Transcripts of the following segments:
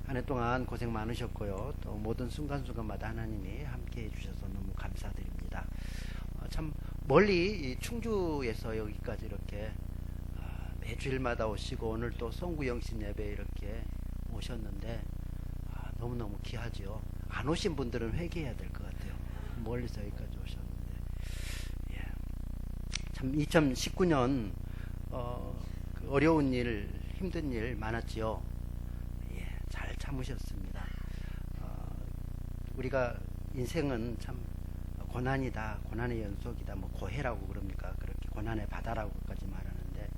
한 해 동안 고생 많으셨고요. 또 모든 순간순간마다 하나님이 함께 해주셔서 너무 감사드립니다. 참 멀리 이 충주에서 여기까지 이렇게 매주일마다 오시고 오늘 또 송구영신 예배 이렇게 오셨는데 너무너무 귀하죠. 안 오신 분들은 회개해야 될 것 같아요. 멀리서 여기까지 오셨는데. 예. 참 2019년 어려운 일, 힘든 일 많았지요. 예, 잘 참으셨습니다. 우리가 인생은 참 고난이다, 고난의 연속이다, 뭐 고해라고 그럽니까? 그렇게 고난의 바다라고까지 말하는데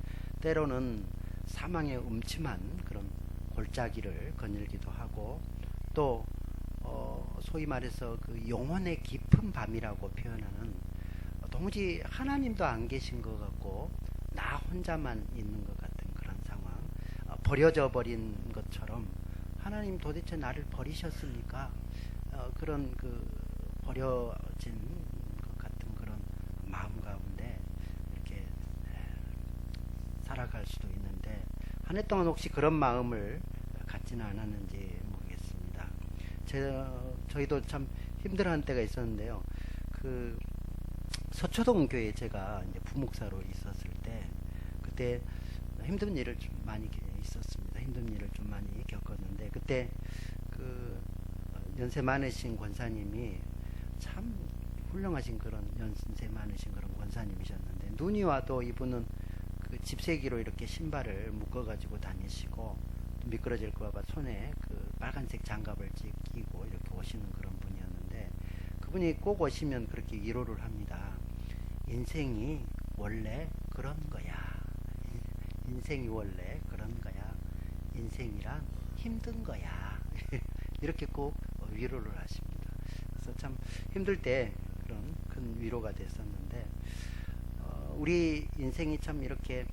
때로는 사망의 음침한 그런 골짜기를 거닐기도 하고 또 소위 말해서 그 영혼의 깊은 밤이라고 표현하는 도무지 하나님도 안 계신 것 같고 나 혼자만 있는 것 같은 그런 상황, 버려져 버린 것처럼 하나님 도대체 나를 버리셨습니까? 그런 그 버려진 것 같은 그런 마음 가운데 이렇게 살아갈 수도 있는데 한 해 동안 혹시 그런 마음을 갖지는 않았는지 모르겠습니다. 저희도 참 힘들어한 때가 있었는데요. 그 서초동 교회에 제가 이제 부목사로 있었을 때 그때 힘든 일을 좀 많이 있었습니다. 힘든 일을 좀 많이 겪었는데 그때 그 연세 많으신 권사님이 참 훌륭하신 그런 연세 많으신 그런 권사님이셨는데 눈이 와도 이분은 그 집세기로 이렇게 신발을 묶어가지고 다니시고 미끄러질까봐 손에 그 빨간색 장갑을 끼고 이렇게 오시는 그런 분이었는데 그분이 꼭 오시면 그렇게 위로를 합니다. 인생이 원래 그런 거야. 인생이 원래 그런 거야. 인생이란 힘든 거야. 이렇게 꼭 위로를 하십니다. 그래서 참 힘들 때 그런 큰 위로가 됐었는데 우리 인생이 참 이렇게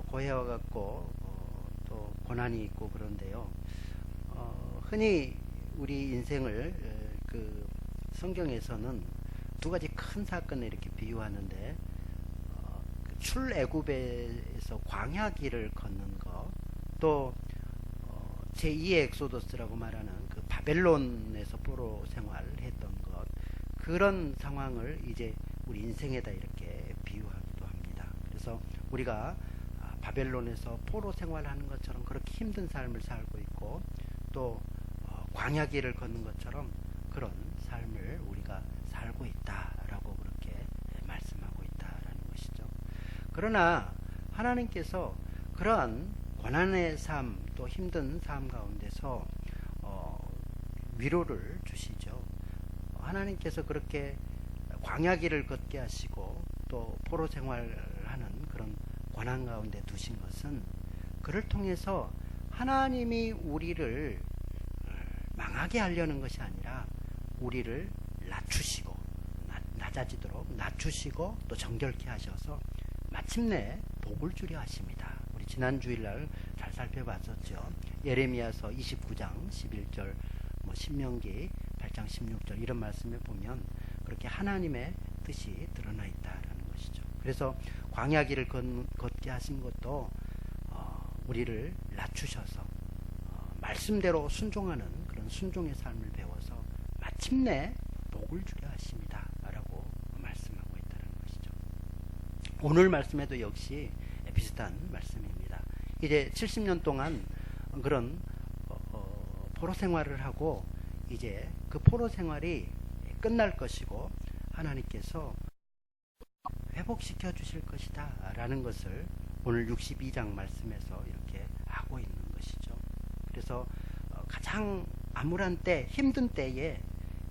고해와 같고 또 고난이 있고 그런데요. 흔히 우리 인생을 그 성경에서는 두 가지 큰 사건을 이렇게 비유하는데 출애굽에서 광야길을 걷는 것, 또 제2의 엑소더스라고 말하는 그 바벨론에서 포로 생활을 했던 것, 그런 상황을 이제 우리 인생에다 이렇게 비유하기도 합니다. 그래서 우리가 바벨론에서 포로 생활하는 것처럼 그렇게 힘든 삶을 살고 있고 또 광야길을 걷는 것처럼 그런 삶을 우리가 살고 있다라고 그렇게 말씀하고 있다라는 것이죠. 그러나 하나님께서 그러한 고난의 삶 또 힘든 삶 가운데서 위로를 주시죠. 하나님께서 그렇게 광야길을 걷게 하시고 또 포로 생활하는 그런 고난 가운데 두신 것은 그를 통해서 하나님이 우리를 망하게 하려는 것이 아니라 우리를 낮추시고 낮아지도록 낮추시고 또 정결케 하셔서 마침내 복을 주려 하십니다. 우리 지난 주일날 잘 살펴봤었죠. 예레미야서 29장 11절 신명기 8장 16절 이런 말씀에 보면 그렇게 하나님의 뜻이 드러나 있다라는 것이죠. 그래서 광야길을 걷게 하신 것도 우리를 낮추셔서 말씀대로 순종하는 그런 순종의 삶을 배워서 마침내 복을 주려 하십니다 라고 말씀하고 있다는 것이죠. 오늘 말씀에도 역시 비슷한 말씀입니다. 이제 70년 동안 그런 포로 생활을 하고 이제 그 포로 생활이 끝날 것이고 하나님께서 회복시켜 주실 것이다 라는 것을 오늘 62장 말씀에서 이렇게 하고 있는 것이죠. 그래서 가장 암울한 때, 힘든 때에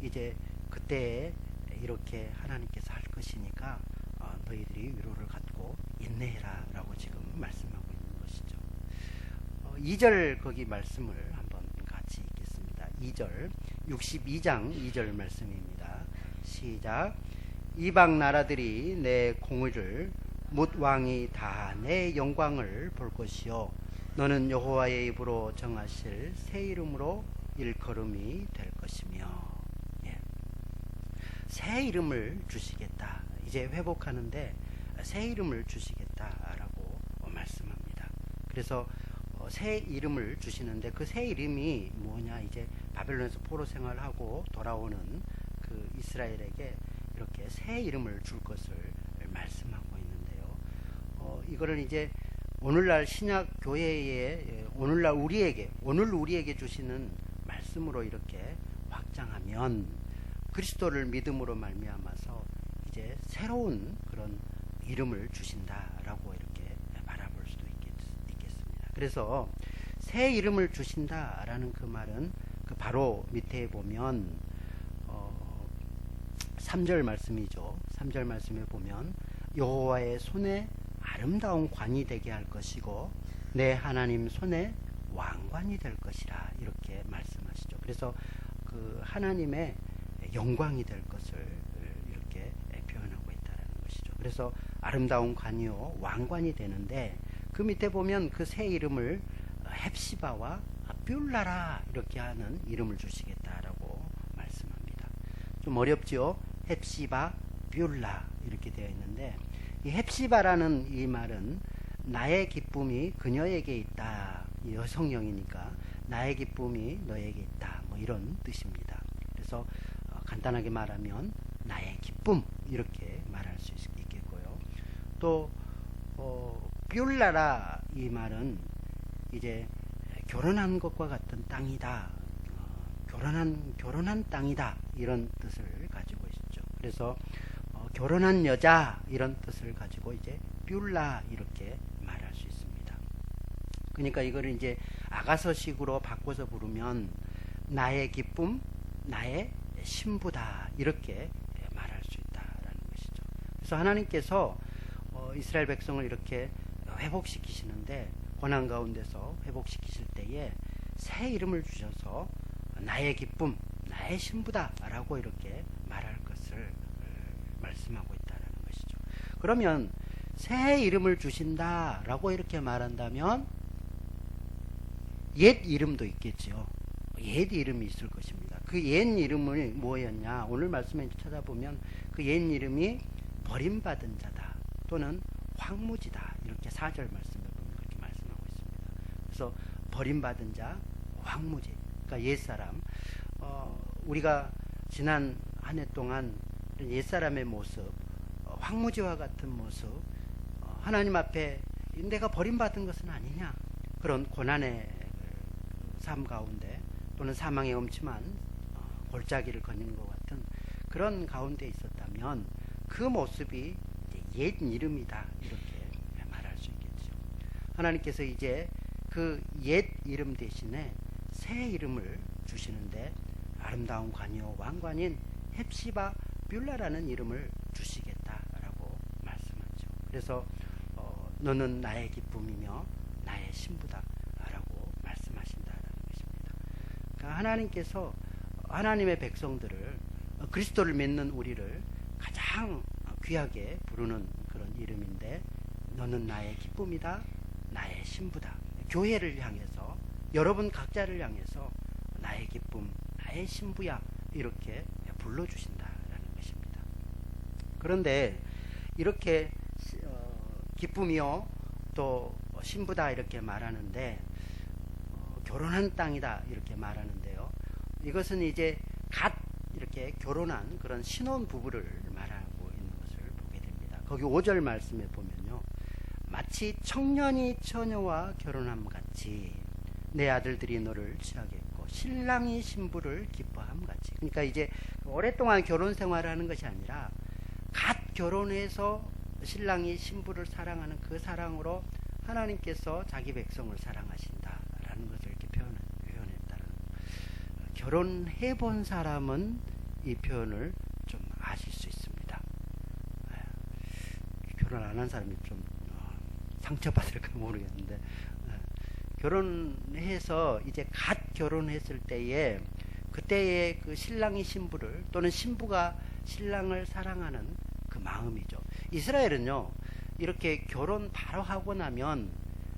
이제 그때에 이렇게 하나님께서 할 것이니까 너희들이 위로를 갖고 인내해라 라고 지금 말씀하고 있는 것이죠. 2절 거기 말씀을 한번 같이 읽겠습니다. 2절 62장 2절 말씀입니다. 시작. 이방 나라들이 내 공의를 뭇 왕이 다 내 영광을 볼 것이요 너는 여호와의 입으로 정하실 새 이름으로 일컬음이 될 것이며. 예. 새 이름을 주시겠다. 이제 회복하는데 새 이름을 주시겠다라고 말씀합니다. 그래서 새 이름을 주시는데 그 새 이름이 뭐냐, 이제 바벨론에서 포로 생활하고 돌아오는 그 이스라엘에게 이렇게 새 이름을 줄 것을 말씀하고 있는데요. 이거를 이제 오늘날 신약 교회에 오늘 우리에게 주시는 말씀으로 이렇게 확장하면 그리스도를 믿음으로 말미암아서 이제 새로운 그런 이름을 주신다라고 이렇게 바라볼 수도 있겠습니다. 그래서 새 이름을 주신다라는 그 말은 그 바로 밑에 보면 3절 말씀이죠. 3절 말씀에 보면 여호와의 손에 아름다운 관이 되게 할 것이고 내 하나님 손에 왕관이 될 것이라 이렇게 말씀하시죠. 그래서 그 하나님의 영광이 될 것을 이렇게 표현하고 있다는 것이죠. 그래서 아름다운 관이요 왕관이 되는데 그 밑에 보면 그 새 이름을 헵시바와 뷸라라 이렇게 하는 이름을 주시겠다라고 말씀합니다. 좀 어렵죠? 헵시바, 뷸라 이렇게 되어 있는데 이 헵시바라는 이 말은 나의 기쁨이 그녀에게 있다. 여성형이니까 나의 기쁨이 너에게 있다. 뭐 이런 뜻입니다. 그래서 간단하게 말하면 나의 기쁨 이렇게 말할 수 있겠고요. 또 뷸라라 이 말은 이제 결혼한 것과 같은 땅이다. 결혼한 땅이다. 이런 뜻을 가지고 있죠. 그래서 결혼한 여자 이런 뜻을 가지고 이제 뷸라 이렇게 말할 수 있습니다. 그러니까 이거를 이제 아가서식으로 바꿔서 부르면 나의 기쁨, 나의 신부다 이렇게 말할 수 있다라는 것이죠. 그래서 하나님께서 이스라엘 백성을 이렇게 회복시키시는데 고난 가운데서 회복시키실 때에 새 이름을 주셔서 나의 기쁨, 나의 신부다라고 이렇게 말할 것을 말씀하고 있다는 것이죠. 그러면 새 이름을 주신다라고 이렇게 말한다면 옛 이름도 있겠죠. 옛 이름이 있을 것입니다. 그 옛 이름이 뭐였냐? 오늘 말씀에 찾아보면 그 옛 이름이 버림받은 자다 또는 황무지다 이렇게 4절 말씀에 보면 그렇게 말씀하고 있습니다. 그래서 버림받은 자, 황무지, 그러니까 옛사람. 우리가 지난 한 해 동안 옛사람의 모습, 황무지와 같은 모습, 하나님 앞에 내가 버림받은 것은 아니냐, 그런 고난의 삶 가운데 또는 사망의 엄침한 골짜기를 거니는 것 같은 그런 가운데 있었다면 그 모습이 옛 이름이다 이렇게 말할 수 있겠죠. 하나님께서 이제 그 옛 이름 대신에 새 이름을 주시는데 아름다운 관이요 왕관인 헵시바 뷸라라는 이름을 주시겠다라고 말씀하죠. 그래서 너는 나의 기쁨이며 나의 신부다라고 말씀하신다라는 것입니다. 그러니까 하나님께서 하나님의 백성들을 그리스도를 믿는 우리를 가장 귀하게 부르는 그런 이름인데 너는 나의 기쁨이다, 나의 신부다. 교회를 향해서 여러분 각자를 향해서 나의 기쁨, 나의 신부야 이렇게 불러주신다라는 것입니다. 그런데 이렇게 기쁨이요 또 신부다 이렇게 말하는데 결혼한 땅이다 이렇게 말하는데요. 이것은 이제 갓 이렇게 결혼한 그런 신혼 부부를 말하고 있는 것을 보게 됩니다. 거기 5절 말씀에 보면요. 마치 청년이 처녀와 결혼함 같이 내 아들들이 너를 취하겠고 신랑이 신부를 기뻐함 같이. 그러니까 이제 오랫동안 결혼 생활을 하는 것이 아니라 갓 결혼해서 신랑이 신부를 사랑하는 그 사랑으로 하나님께서 자기 백성을 사랑하신다라는 것을 이렇게 표현했다는 거예요. 결혼해 본 사람은 이 표현을 좀 아실 수 있습니다. 결혼 안 한 사람이 좀 상처받을까 모르겠는데 결혼해서 이제 갓 결혼했을 때에 그때의 그 신랑이 신부를 또는 신부가 신랑을 사랑하는 그 마음이죠. 이스라엘은요 이렇게 결혼 바로 하고 나면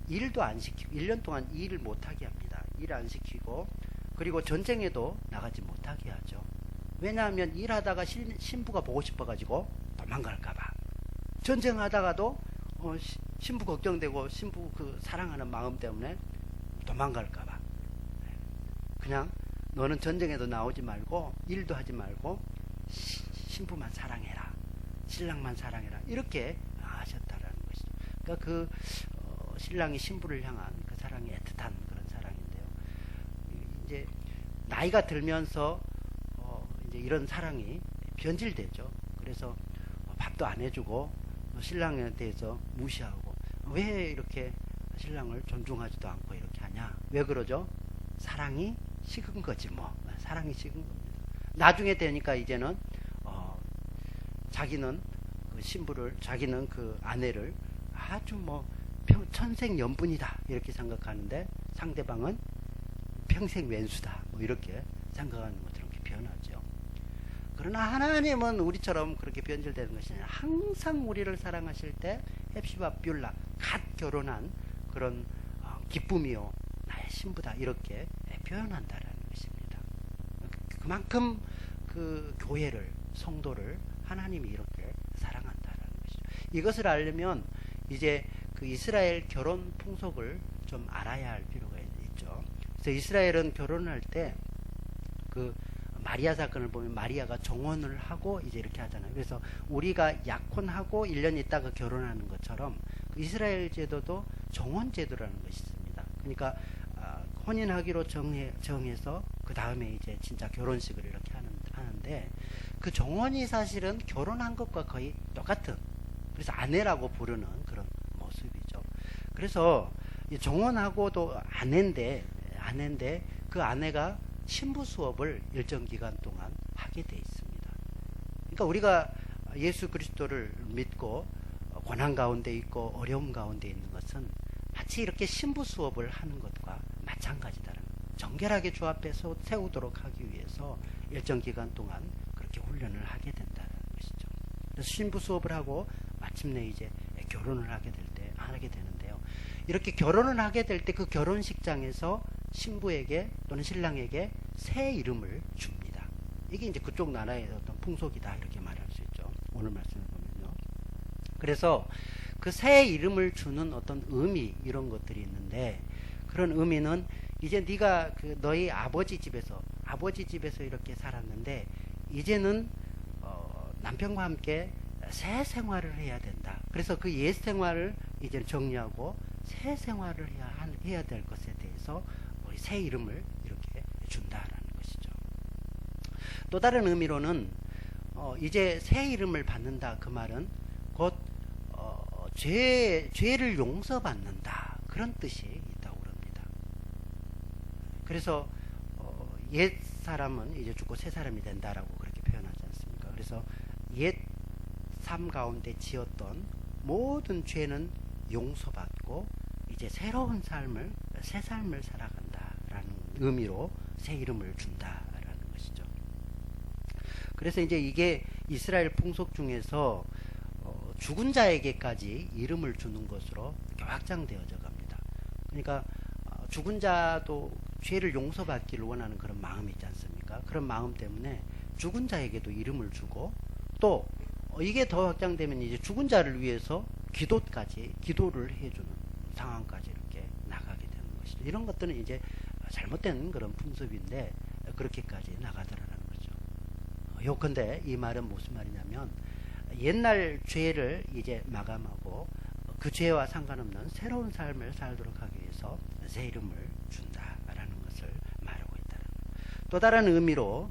일도 안 시키고 1년 동안 일을 못하게 합니다. 일 안 시키고 그리고 전쟁에도 나가지 못하게 하죠. 왜냐하면 일하다가 신부가 보고 싶어가지고 도망갈까봐. 전쟁하다가도 신부 걱정되고 신부 그 사랑하는 마음 때문에 도망갈까봐. 그냥 너는 전쟁에도 나오지 말고 일도 하지 말고 신부만 사랑해라, 신랑만 사랑해라, 이렇게 하셨다라는 것이죠. 그러니까 그 신랑이 신부를 향한 그 사랑이 애틋한 그런 사랑인데요. 이제 나이가 들면서 이제 이런 사랑이 변질되죠. 그래서 밥도 안 해주고 신랑에 대해서 무시하고, 왜 이렇게 신랑을 존중하지도 않고 이렇게 하냐? 왜 그러죠? 사랑이 식은 거지 뭐. 사랑이 식은 겁니다. 나중에 되니까 이제는 자기는 그 신부를, 자기는 그 아내를 아주 뭐 천생연분이다 이렇게 생각하는데, 상대방은 평생 왼수다 뭐 이렇게 생각하는 것처럼 변하죠. 그러나 하나님은 우리처럼 그렇게 변질되는 것이 아니라 항상 우리를 사랑하실 때 헵시바 뷸라, 갓 결혼한 그런 기쁨이요 나의 신부다 이렇게 표현한다라는 것입니다. 그만큼 그 교회를, 성도를 하나님이 이렇게 사랑한다라는 것이죠. 이것을 알려면 이제 그 이스라엘 결혼 풍속을 좀 알아야 할 필요가 있죠. 그래서 이스라엘은 결혼할 때 그 마리아 사건을 보면 마리아가 정혼을 하고 이제 이렇게 하잖아요. 그래서 우리가 약혼하고 1년 있다가 결혼하는 것처럼 그 이스라엘 제도도 정혼 제도라는 것이 있습니다. 그러니까 혼인하기로 정해서 그 다음에 이제 진짜 결혼식을 이렇게 하는데, 그 정혼이 사실은 결혼한 것과 거의 똑같은, 그래서 아내라고 부르는 그런 모습이죠. 그래서 정혼하고도 아내인데 그 아내가 신부 수업을 일정 기간 동안 하게 돼 있습니다. 그러니까 우리가 예수 그리스도를 믿고 고난 가운데 있고 어려움 가운데 있는 것은 마치 이렇게 신부 수업을 하는 것과 마찬가지다라는, 정결하게 주 앞에 세우도록 하기 위해서 일정 기간 동안 그렇게 훈련을 하게 된다는 것이죠. 그래서 신부 수업을 하고 마침내 이제 결혼을 하게 되는데요. 이렇게 결혼을 하게 될 때 그 결혼식장에서 신부에게 또는 신랑에게 새 이름을 줍니다. 이게 이제 그쪽 나라의 어떤 풍속이다 이렇게 말할 수 있죠. 오늘 말씀을 보면요. 그래서 그 새 이름을 주는 어떤 의미, 이런 것들이 있는데, 그런 의미는 이제 네가 그 너희 아버지 집에서 이렇게 살았는데 이제는 남편과 함께 새 생활을 해야 된다. 그래서 그 옛 생활을 이제 정리하고 새 생활을 해야 될 것에 대해서 우리 새 이름을 이렇게 준다라는 것이죠. 또 다른 의미로는 이제 새 이름을 받는다, 그 말은 곧 죄를 용서받는다, 그런 뜻이 있다고 그럽니다. 그래서 옛 사람은 이제 죽고 새 사람이 된다라고 그렇게 표현하지 않습니까? 그래서 옛 삶 가운데 지었던 모든 죄는 용서받고 이제 새로운 삶을, 새 삶을 살아간다라는 의미로 새 이름을 준다라는 것이죠. 그래서 이제 이게 이스라엘 풍속 중에서 죽은 자에게까지 이름을 주는 것으로 확장되어져 갑니다. 그러니까 죽은 자도 죄를 용서받기를 원하는 그런 마음이 있지 않습니까? 그런 마음 때문에 죽은 자에게도 이름을 주고, 또 이게 더 확장되면 이제 죽은 자를 위해서 기도를 해주는 상황까지 이렇게 나가게 되는 것이죠. 이런 것들은 이제 잘못된 그런 풍습인데 그렇게까지 나가더라는 거죠. 요컨대 이 말은 무슨 말이냐면, 옛날 죄를 이제 마감하고 그 죄와 상관없는 새로운 삶을 살도록 하기 위해서 새 이름을 준다라는 것을 말하고 있다는 거예요. 또 다른 의미로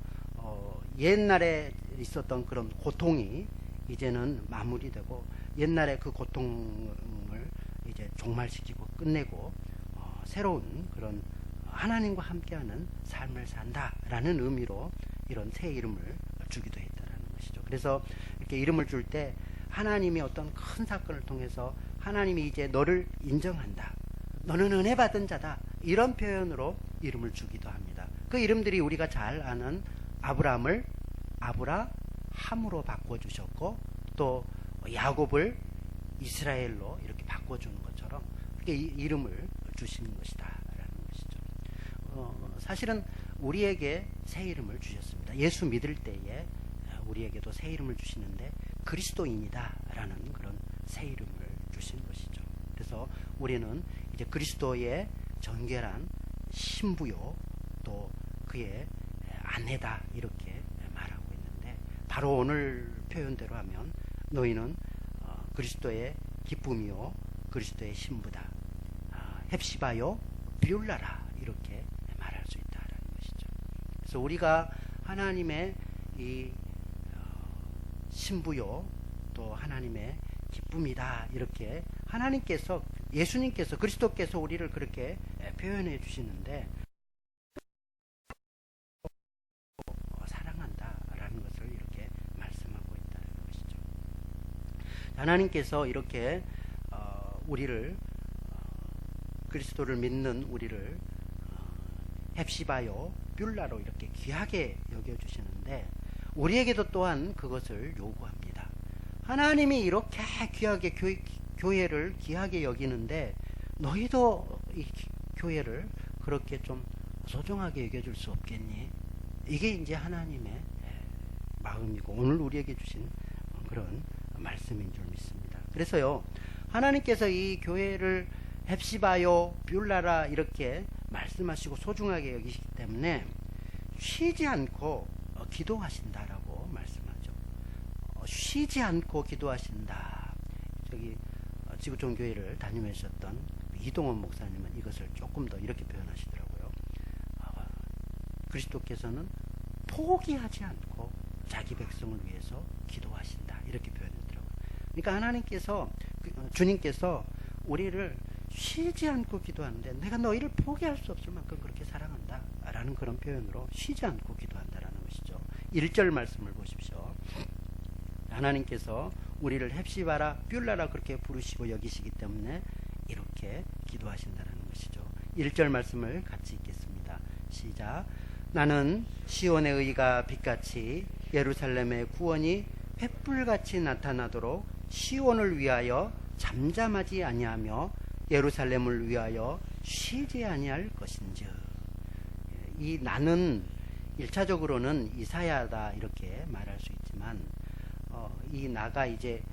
옛날에 있었던 그런 고통이 이제는 마무리되고, 옛날에 그 고통을 이제 종말시키고 끝내고 새로운 그런 하나님과 함께하는 삶을 산다라는 의미로 이런 새 이름을 주기도 했다라는 것이죠. 그래서 이렇게 이름을 줄 때 하나님이 어떤 큰 사건을 통해서 하나님이 이제 너를 인정한다, 너는 은혜 받은 자다, 이런 표현으로 이름을 주기도 합니다. 그 이름들이 우리가 잘 아는 아브라함을 아브라함으로 바꿔주셨고, 또 야곱을 이스라엘로 이렇게 바꿔주는 것처럼 그렇게 이름을 주시는 것이다 라는 것이죠. 사실은 우리에게 새 이름을 주셨습니다. 예수 믿을 때에 우리에게도 새 이름을 주시는데 그리스도인이다 라는 그런 새 이름을 주신 것이죠. 그래서 우리는 이제 그리스도의 정결한 신부요 또 그의 아내다 이렇게 말하고 있는데, 바로 오늘 표현대로 하면 너희는 그리스도의 기쁨이요 그리스도의 신부다, 헵시바요 비울라라 이렇게 말할 수 있다라는 것이죠. 그래서 우리가 하나님의 이 신부요 또 하나님의 기쁨이다 이렇게 하나님께서, 예수님께서, 그리스도께서 우리를 그렇게 표현해 주시는데, 사랑한다라는 것을 이렇게 말씀하고 있다는 것이죠. 하나님께서 이렇게 우리를, 그리스도를 믿는 우리를 헵시바요 뷸라로 이렇게 귀하게 여겨주시는데, 우리에게도 또한 그것을 요구합니다. 하나님이 이렇게 귀하게 교회를 귀하게 여기는데 너희도 이 교회를 그렇게 좀 소중하게 여겨줄 수 없겠니? 이게 이제 하나님의 마음이고 오늘 우리에게 주신 그런 말씀인 줄 믿습니다. 그래서요, 하나님께서 이 교회를 헵시바요 뷸라라 이렇게 말씀하시고 소중하게 여기시기 때문에 쉬지 않고 기도하신다라고 말씀하죠. 쉬지 않고 기도하신다. 저기 지구촌교회를 다니면서던 이동원 목사님은 이것을 조금 더 이렇게 표현하시더라고요. 그리스도께서는 포기하지 않고 자기 백성을 위해서 기도하신다 이렇게 표현했더라고요. 그러니까 하나님께서, 주님께서 우리를 쉬지 않고 기도하는데 내가 너희를 포기할 수 없을 만큼 그렇게 사랑한다 라는 그런 표현으로 쉬지 않고 기도한다라는 것이죠. 1절 말씀을 보십시오. 하나님께서 우리를 헵시바라 뷸라라 그렇게 부르시고 여기시기 때문에 이렇게 기도하신다는 것이죠. 1절 말씀을 같이 읽겠습니다. 시작. 나는 시온의 의가 빛같이 예루살렘의 구원이 횃불같이 나타나도록 시온을 위하여 잠잠하지 아니하며 예루살렘을 위하여 쉬지 아니할 것인즉. 이 나는 1차적으로는 이사야다 이렇게 말할 수 있지만, 이 나가 이제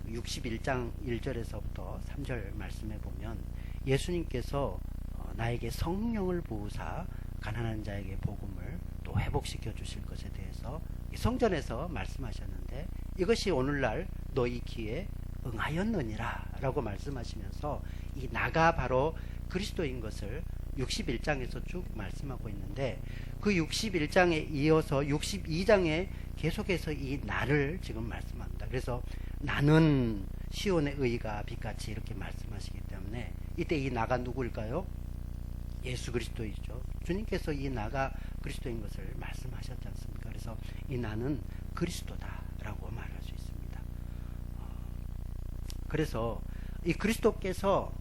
61장 1절에서부터 3절 말씀에 보면 예수님께서 나에게 성령을 부으사 가난한 자에게 복음을 또 회복시켜 주실 것에 대해서 성전에서 말씀하셨는데, 이것이 오늘날 너희 귀에 응하였느니라 라고 말씀하시면서 이 나가 바로 그리스도인 것을 61장에서 쭉 말씀하고 있는데, 그 61장에 이어서 62장에 계속해서 이 나를 지금 말씀합니다. 그래서 나는 시온의 의가 빛같이 이렇게 말씀하시기 때문에 이때 이 나가 누구일까요? 예수 그리스도이죠. 주님께서 이 나가 그리스도인 것을 말씀하셨지 않습니까? 그래서 이 나는 그리스도다라고 말할 수 있습니다. 그래서 이 그리스도께서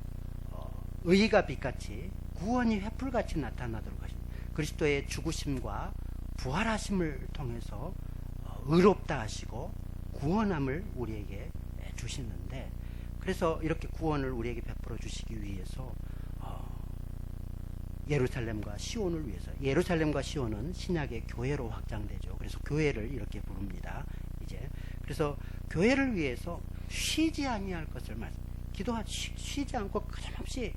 의가 빛같이 구원이 횃불같이 나타나도록 하신 그리스도의 죽으심과 부활하심을 통해서 의롭다 하시고 구원함을 우리에게 주시는데, 그래서 이렇게 구원을 우리에게 베풀어 주시기 위해서 예루살렘과 시온을 위해서, 예루살렘과 시온은 신약의 교회로 확장되죠. 그래서 교회를 이렇게 부릅니다. 이제 그래서 교회를 위해서 쉬지 아니할 것을 쉬지 않고 끊임없이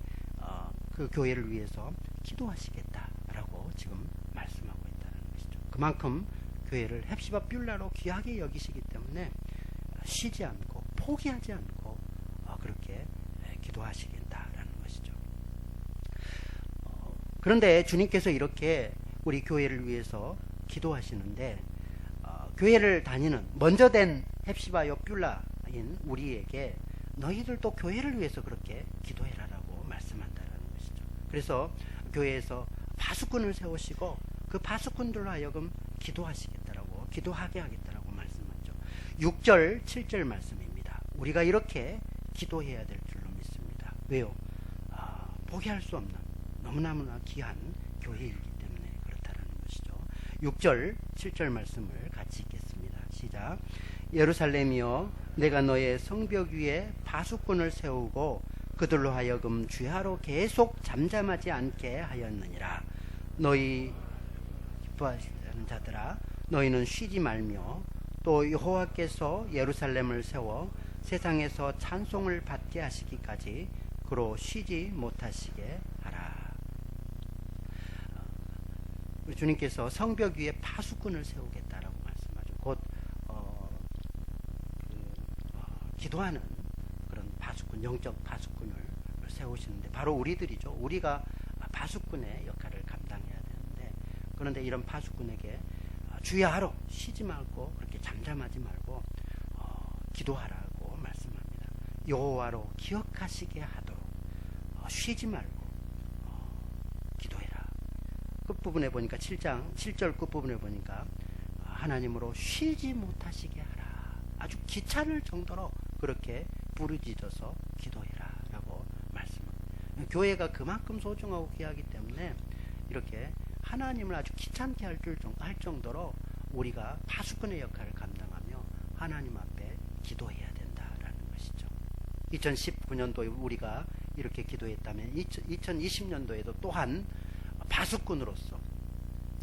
그 교회를 위해서 기도하시겠다라고 지금 말씀하고 있다는 것이죠. 그만큼 교회를 헵시바 뷸라로 귀하게 여기시기 때문에 쉬지 않고 포기하지 않고 그렇게 기도하시겠다라는 것이죠. 그런데 주님께서 이렇게 우리 교회를 위해서 기도하시는데, 교회를 다니는 먼저 된 헵시바요 뷸라인 우리에게 너희들도 교회를 위해서 그렇게 기도해라라고 말씀한다는 것이죠. 그래서 교회에서 파수꾼을 세우시고 그 파수꾼들로 하여금 기도하시겠다라고, 기도하게 하겠다라고 말씀하죠. 6절 7절 말씀입니다. 우리가 이렇게 기도해야 될 줄로 믿습니다. 왜요? 포기할 수 없는 너무나무나 귀한 교회이기 때문에 그렇다는 것이죠. 6절 7절 말씀을 같이 읽겠습니다. 시작. 예루살렘이여, 내가 너의 성벽 위에 파수꾼을 세우고 그들로 하여금 주야로 계속 잠잠하지 않게 하였느니라. 너희 기뻐하시는 자들아, 너희는 쉬지 말며 또 여호와께서 예루살렘을 세워 세상에서 찬송을 받게 하시기까지 그로 쉬지 못하시게 하라. 주님께서 성벽 위에 파수꾼을 세우겠다라고 말씀하죠. 곧 기도하는 그런 파수꾼, 영적 파수꾼을 세우시는데 바로 우리들이죠. 우리가 파수꾼의 역할을 감당해야 되는데, 그런데 이런 파수꾼에게 주야하러 쉬지 말고 그렇게 잠잠하지 말고 기도하라고 말씀합니다. 여호와로 기억하시게 하도록 쉬지 말고 기도해라. 끝부분에 보니까 7장 7절 끝부분에 보니까 하나님으로 쉬지 못하시게 하라. 아주 귀찮을 정도로 그렇게 부르짖어서 기도해라 라고 말씀합니다. 교회가 그만큼 소중하고 귀하기 때문에 이렇게 하나님을 아주 귀찮게 할 정도로 우리가 파수꾼의 역할을 감당하며 하나님 앞에 기도해야 된다라는 것이죠. 2019년도에 우리가 이렇게 기도했다면 2020년도에도 또한 파수꾼으로서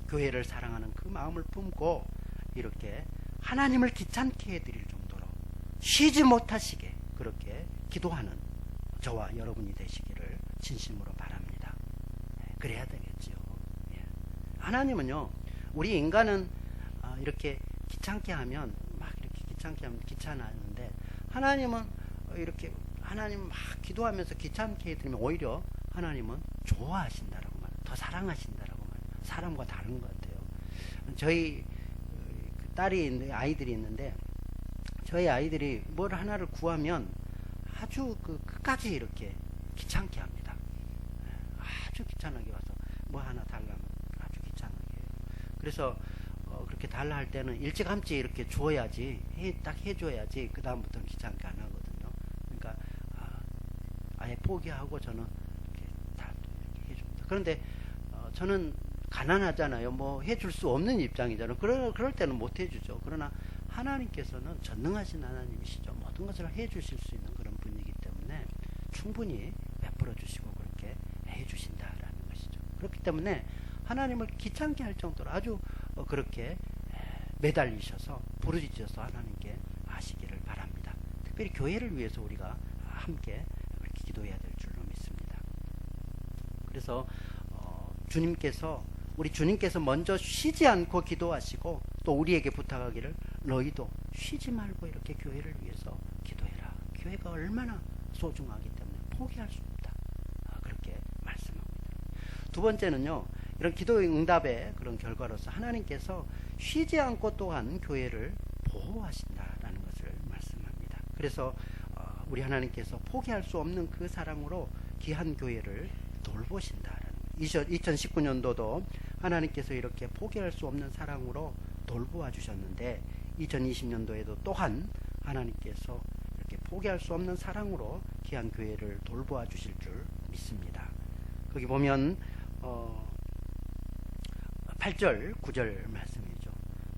교회를 사랑하는 그 마음을 품고 이렇게 하나님을 귀찮게 해드릴 정도로 쉬지 못하시게 그렇게 기도하는 저와 여러분이 되시기를 진심으로 바랍니다. 그래야 되겠지요. 하나님은요, 우리 인간은 이렇게 귀찮게 하면 막 이렇게 귀찮게 하면 귀찮아하는데, 하나님은 이렇게 하나님 막 기도하면서 귀찮게 해드리면 오히려 하나님은 좋아하신다라고 말해요. 더 사랑하신다라고 말해요. 사람과 다른 것 같아요. 저희 아이들이 있는데, 저희 아이들이 뭘 하나를 구하면 아주 끝까지 이렇게 귀찮게 합니다. 아주 귀찮게 와서 뭐 하나 달라면 아주 귀찮게 해요. 그래서 그렇게 달라 할 때는 일찌감치 이렇게 줘야지, 딱 해줘야지 그 다음부터는 귀찮게 안 하거든요. 그러니까 아예 포기하고 저는 이렇게 다 이렇게 해줍니다. 그런데 저는 가난하잖아요. 뭐 해줄 수 없는 입장이잖아요. 그럴 때는 못 해주죠. 그러나 하나님께서는 전능하신 하나님이시죠. 모든 것을 해주실 수 있는 그런 분이기 때문에 충분히 베풀어 주시고 그렇게 해주신다라는 것이죠. 그렇기 때문에 하나님을 귀찮게 할 정도로 아주 그렇게 매달리셔서 부르짖어서 하나님께 하시기를 바랍니다. 특별히 교회를 위해서 우리가 함께 그렇게 기도해야 될 줄로 믿습니다. 그래서 우리 주님께서 먼저 쉬지 않고 기도하시고 또 우리에게 부탁하기를 너희도 쉬지 말고 이렇게 교회를 위해서 기도해라. 교회가 얼마나 소중하기 때문에 포기할 수 없다. 그렇게 말씀합니다. 두 번째는요, 이런 기도 응답의 그런 결과로서 하나님께서 쉬지 않고 또한 교회를 보호하신다라는 것을 말씀합니다. 그래서 우리 하나님께서 포기할 수 없는 그 사랑으로 귀한 교회를 돌보신다라는 거예요. 2019년도도 하나님께서 이렇게 포기할 수 없는 사랑으로 돌보아 주셨는데 2020년도에도 또한 하나님께서 이렇게 포기할 수 없는 사랑으로 귀한 교회를 돌보아 주실 줄 믿습니다. 거기 보면 8절 9절 말씀이죠.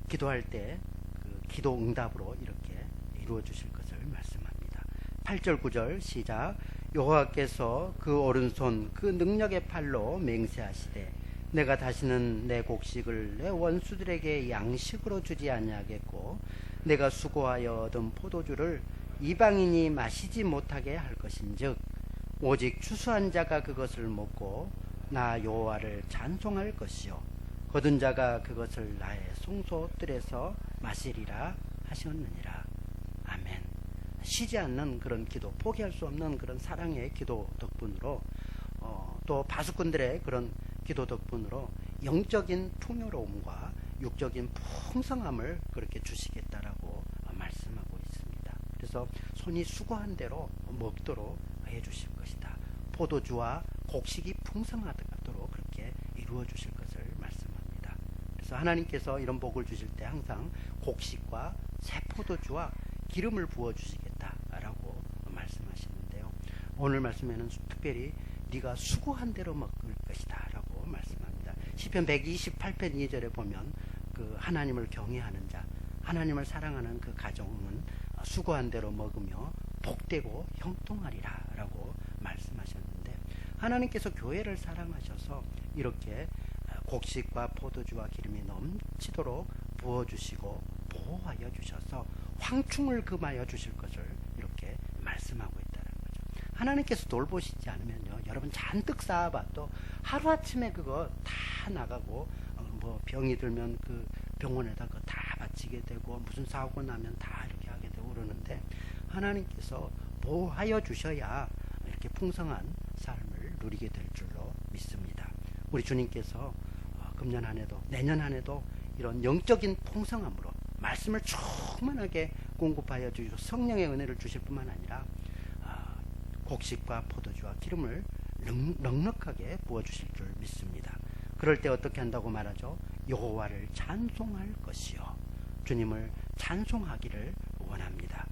기도할 때 그 기도 응답으로 이렇게 이루어 주실 것을 말씀합니다. 8절 9절 시작. 여호와께서 그 오른손 그 능력의 팔로 맹세하시되 내가 다시는 내 곡식을 내 원수들에게 양식으로 주지 아니하겠고 내가 수고하여 얻은 포도주를 이방인이 마시지 못하게 할 것인즉 오직 추수한 자가 그것을 먹고 나 여호와를 찬송할 것이요 거둔 자가 그것을 나의 송소뜰에서 마시리라 하셨느니라. 아멘. 쉬지 않는 그런 기도, 포기할 수 없는 그런 사랑의 기도 덕분으로 또 바수꾼들의 그런 기도 덕분으로 영적인 풍요로움과 육적인 풍성함을 그렇게 주시겠다라고 말씀하고 있습니다. 그래서 손이 수고한 대로 먹도록 해주실 것이다. 포도주와 곡식이 풍성하도록 그렇게 이루어 주실 것을 말씀합니다. 그래서 하나님께서 이런 복을 주실 때 항상 곡식과 새 포도주와 기름을 부어 주시겠다라고 말씀하시는데요. 오늘 말씀에는 특별히 네가 수고한 대로 먹을 것이다 라고 말씀합니다. 시편 128편 2절에 보면 그 하나님을 경외하는 자, 하나님을 사랑하는 그 가정은 수고한 대로 먹으며 복되고 형통하리라 라고 말씀하셨는데, 하나님께서 교회를 사랑하셔서 이렇게 곡식과 포도주와 기름이 넘치도록 부어주시고 보호하여 주셔서 황충을 금하여 주실 것을 이렇게 말씀하고 있다는 거죠. 하나님께서 돌보시지 않으면요, 여러분 잔뜩 쌓아봐도 하루아침에 그거 다 나가고 뭐 병이 들면 그 병원에다가 다 바치게 되고 무슨 사고 나면 다 이렇게 하게 되고 그러는데 하나님께서 보호하여 주셔야 이렇게 풍성한 삶을 누리게 될 줄로 믿습니다. 우리 주님께서 금년 한 해도 내년 한 해도 이런 영적인 풍성함으로 말씀을 충만하게 공급하여 주시고 성령의 은혜를 주실 뿐만 아니라 곡식과 포도주와 기름을 넉넉하게 부어주실 줄 믿습니다. 그럴 때 어떻게 한다고 말하죠? 여호와를 찬송할 것이요 주님을 찬송하기를 원합니다.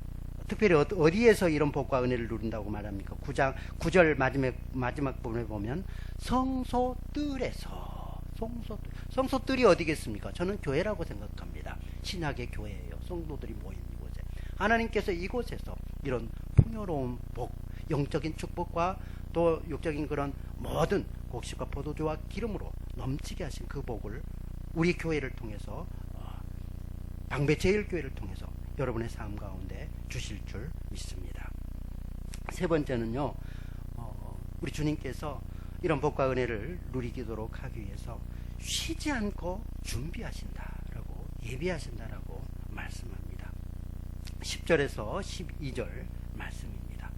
특별히 어디에서 이런 복과 은혜를 누린다고 말합니까? 9장 9절 마지막 부분에 보면 성소뜰에서 성소뜰이 어디겠습니까? 저는 교회라고 생각합니다. 신약의 교회예요. 성도들이 모인 이곳에 하나님께서 이곳에서 이런 풍요로운 복, 영적인 축복과 또 육적인 그런 모든 곡식과 포도주와 기름으로 넘치게 하신 그 복을 우리 교회를 통해서 방배제일교회를 통해서 여러분의 삶 가운데 주실 줄 믿습니다. 세 번째는요, 우리 주님께서 이런 복과 은혜를 누리도록 하기 위해서 쉬지 않고 준비하신다라고 예비하신다라고 말씀합니다. 10절에서 12절 말씀입니다.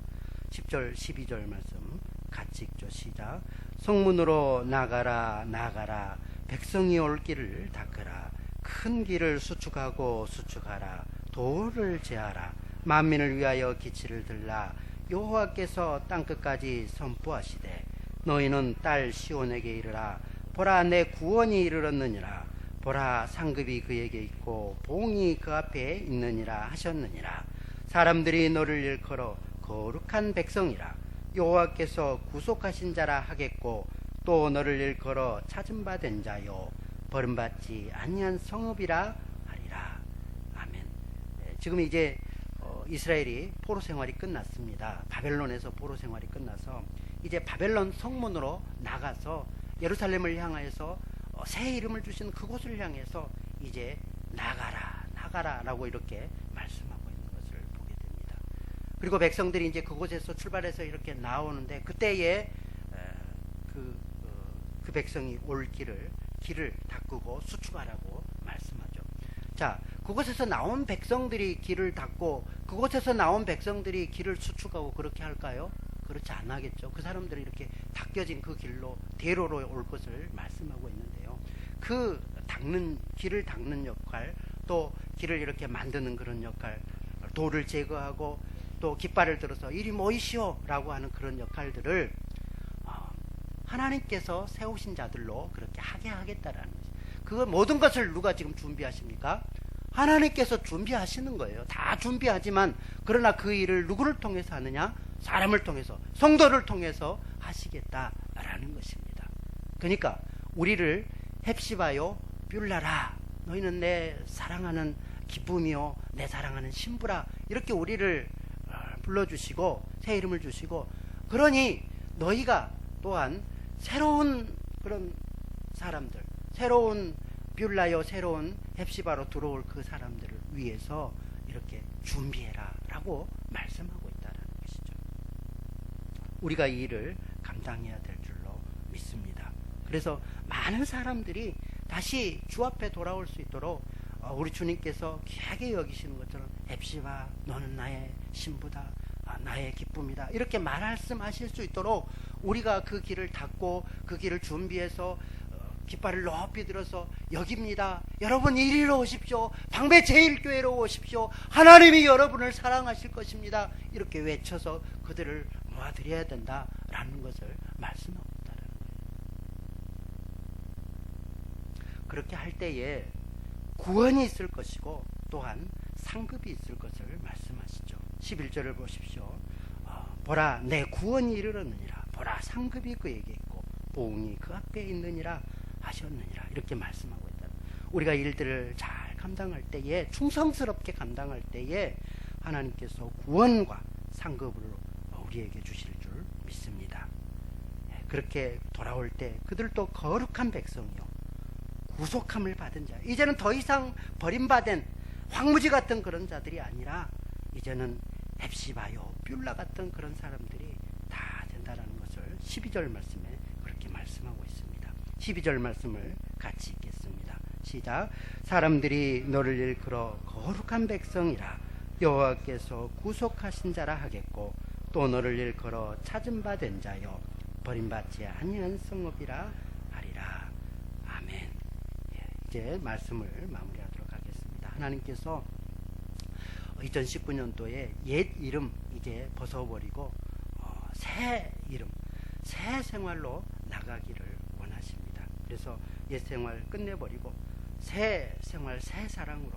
10절 12절 말씀 같이 읽죠. 시작. 성문으로 나가라 나가라 백성이 올 길을 닦으라 큰 길을 수축하고 수축하라 도를 제하라 만민을 위하여 기치를 들라 여호와께서 땅끝까지 선포하시되 너희는 딸 시온에게 이르라 보라 내 구원이 이르렀느니라 보라 상급이 그에게 있고 보응이 그 앞에 있느니라 하셨느니라 사람들이 너를 일컬어 거룩한 백성이라 여호와께서 구속하신 자라 하겠고 또 너를 일컬어 찾은 바 된 자요 버림받지 아니한 성읍이라 하리라. 아멘. 지금 이제 이스라엘이 포로 생활이 끝났습니다. 바벨론에서 포로 생활이 끝나서 이제 바벨론 성문으로 나가서 예루살렘을 향하여서 새 이름을 주신 그곳을 향해서 이제 나가라 라고 이렇게 말씀하고 있는 것을 보게 됩니다. 그리고 백성들이 이제 그곳에서 출발해서 이렇게 나오는데 그때에 그 백성이 올 길을 닦고 수축하라고 말씀하죠. 자, 그곳에서 나온 백성들이 길을 닦고 그곳에서 나온 백성들이 길을 수축하고 그렇게 할까요? 그렇지 않겠죠. 그 사람들이 이렇게 닦여진 그 길로 대로로 올 것을 말씀하고 있는데요. 그 길을 닦는 역할, 또 길을 이렇게 만드는 그런 역할, 돌을 제거하고 또 깃발을 들어서 이리 모이시오 라고 하는 그런 역할들을 하나님께서 세우신 자들로 그렇게 하게 하겠다라는 거죠. 그 모든 것을 누가 지금 준비하십니까? 하나님께서 준비하시는 거예요. 다 준비하지만 그러나 그 일을 누구를 통해서 하느냐? 사람을 통해서, 성도를 통해서 하시겠다라는 것입니다. 그러니까 우리를 헵시바요 뷸라라 너희는 내 사랑하는 기쁨이요 내 사랑하는 신부라 이렇게 우리를 불러주시고 새 이름을 주시고 그러니 너희가 또한 새로운 그런 사람들, 새로운 뷸라요 새로운 헵시바로 들어올 그 사람들을 위해서 이렇게 준비해라 라고 말씀하고 있다는 것이죠. 우리가 이 일을 감당해야 될 줄로 믿습니다. 그래서 많은 사람들이 다시 주 앞에 돌아올 수 있도록 우리 주님께서 귀하게 여기시는 것처럼 헵시바 너는 나의 신부다 나의 기쁨이다 이렇게 말씀하실 수 있도록 우리가 그 길을 닦고 그 길을 준비해서 깃발을 높이 들어서 여깁니다. 여러분 이리로 오십시오. 방배제일교회로 오십시오. 하나님이 여러분을 사랑하실 것입니다. 이렇게 외쳐서 그들을 모아드려야 된다라는 것을 말씀하고 있다는 거예요. 그렇게 할 때에 구원이 있을 것이고 또한 상급이 있을 것을 말씀하시죠. 11절을 보십시오. 보라 내 구원이 이르렀느니라 보라 상급이 그에게 있고 보응이 그 앞에 있느니라 하셨느니라 이렇게 말씀하고 있다. 우리가 일들을 잘 감당할 때에 충성스럽게 감당할 때에 하나님께서 구원과 상급을 우리에게 주실 줄 믿습니다. 그렇게 돌아올 때 그들도 거룩한 백성이요 구속함을 받은 자 이제는 더 이상 버림받은 황무지 같은 그런 자들이 아니라 이제는 헵시바요 뷸라 같은 그런 사람들이 다 된다라는 것을 12절 말씀에 그렇게 말씀하고 있습니다. 12절 말씀을 같이 읽겠습니다. 시작. 사람들이 너를 일컬어 거룩한 백성이라 여호와께서 구속하신 자라 하겠고 또 너를 일컬어 찾은 바 된 자여 버림받지 아니한 성읍이라 하리라. 아멘. 이제 말씀을 마무리하도록 하겠습니다. 하나님께서 2019년도에 옛 이름 이제 벗어버리고 새 이름, 새 생활로 나가기를 원하십니다. 그래서 옛 생활 끝내버리고 새 생활, 새 사랑으로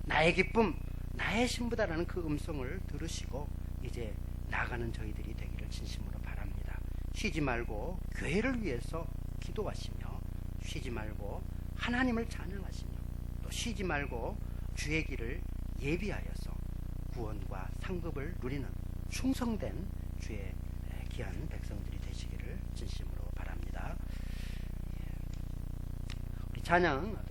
나의 기쁨, 나의 신부다라는 그 음성을 들으시고 이제 나가는 저희들이 되기를 진심으로 바랍니다. 쉬지 말고 교회를 위해서 기도하시며, 쉬지 말고 하나님을 찬양하시며, 또 쉬지 말고 주의 길을 예비하여서 구원과 상급을 누리는 충성된 주의 귀한 백성들이 되시기를 진심으로 바랍니다. 우리 찬양